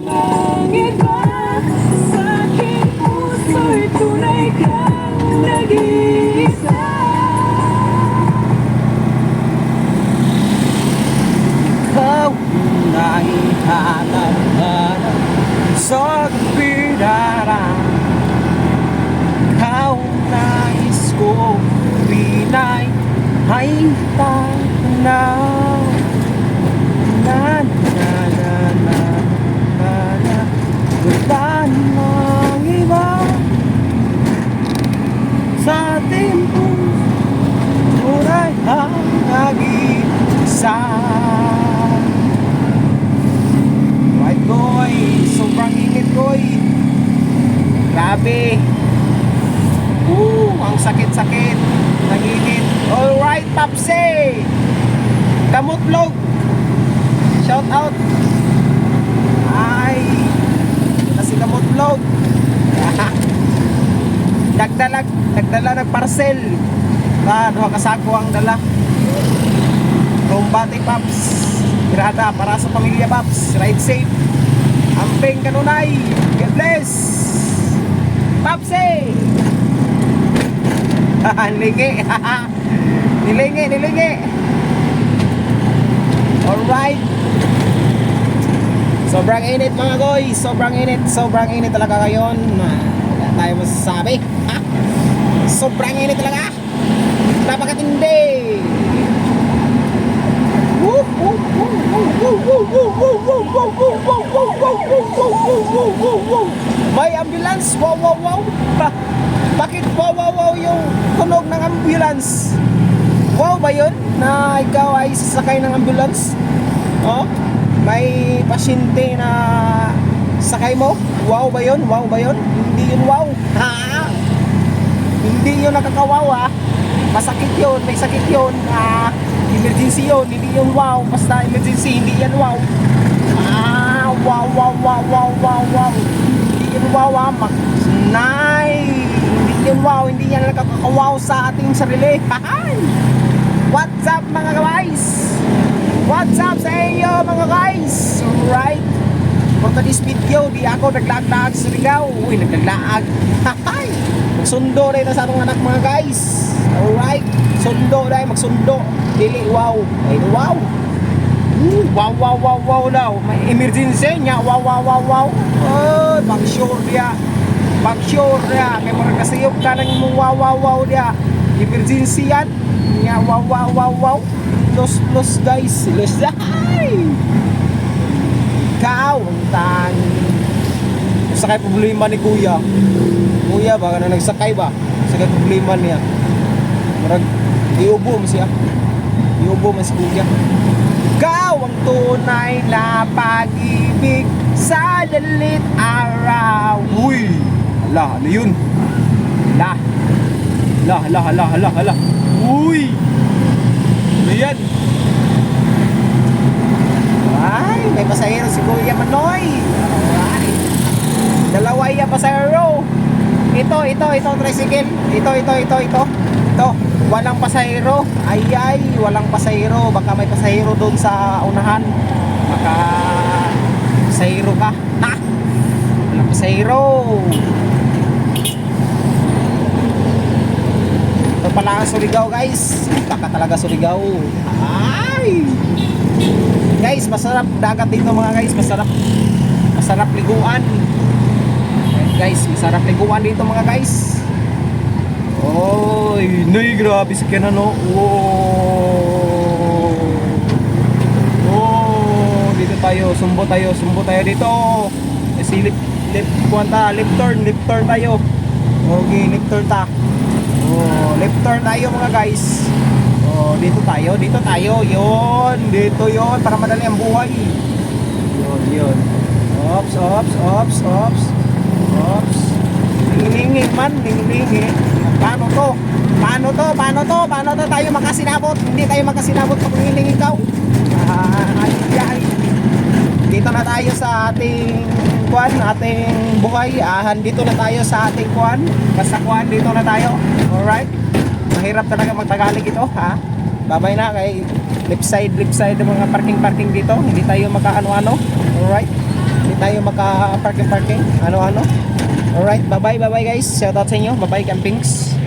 Ang iba sa aking puso'y tunay kang nag-iisa. Ikaw na ihanap-hanap sa kapiraran. Ikaw nais ko pinay ay tayo na. Na na na na na na. Wala namang iba sa ating puso, tunay ang nag-iisa. Right boy, sobrang init boy. Grabe. Ang sakit-sakit ng init. Alright, Papse Kamutlog, shout out. Ay, ito si Kamutlog. Nagdala ng parcel. Duha kasako ang dala. Rumbate Paps, tirada para sa pamilya Paps. Ride safe. Amping kanunay. God bless Papse. Nilingi. Nilingi. Alright. Sobrang init mga guys. Sobrang init talaga ngayon. Wala tayo masasabi. Sobrang init talaga. Napakatindi. May ambulance. Wow. Bakit wow yung tunog ng ambulance? Wow ba yun? Na ikaw ay sasakay ng ambulance? Oh? May pasyente na sakay mo? Wow ba yun? Hindi yun wow. Ha? Hindi yun nakakawaw ha. Masakit yun, may sakit yun. Emergency yun, hindi yun wow. Basta emergency, hindi yan wow. Wow. Hindi yun wow ha. Hindi yun wow, hindi yan nakakawaw sa ating sarili. What's up mga guys? What's up sa inyo mga guys? Alright. For today's video, di ako naglaag-laag sa Surigao. Uy, naglaag. Magsundo rin na sa atong anak mga guys. Alright. Sundo rin, magsundo. Dili, wow. Ay, wow. Wow daw. May emergency niya. Wow. Oh, pang sure dia. Kaya mo nakasiyop ka ng mong wow dia. Emergency yan. Nya wow. Los guys. Los. Ikaw ang tangi. Sakay problema ni Kuya. Kuya ba na nagsakay ba? Sakay problema niya. Marag iubo mo siya. Iubo mo si Kuya. Ikaw ang tunay na pag-ibig sa lalit araw. Uy! Ano yun? Hala. Uy! Ano yan? Ay, may pasahero si Kuya Manoy. Alright. Dalawa yung pasahero. Ito, tricycle. Ito. Walang pasahero. Ay, walang pasahero. Baka may pasahero doon sa unahan. Baka pasahero ka. Walang pasahero. Ito pala ang Surigao guys. Taka talaga Surigao. Ay! Guys, masarap dagat dito mga guys. Masarap liguan. Guys, masarap liguan dito mga guys. Oy, nay grabe sa kanya no. Oh, dito tayo, sumbo tayo dito. Kasi left turn tayo. Okay, left turn ta. Oh, left turn tayo mga guys. Oh, dito tayo. Yon, dito yon para madali ang buhay. Yon. Ops. Lingi man. Paano to tayo makasinabot? Hindi tayo makasinabot pag hiling ikaw. Dito na tayo sa ating buhay. Dito na tayo sa ating dito na tayo. Alright. Mahirap talaga magtagalog ito, ha? Babay na kay left side ng mga parking dito. Hindi tayo makaano-ano. Alright. Hindi tayo maka-parking. Ano-ano. Alright, bye-bye guys. Shout out sa inyo. Bye-bye campings.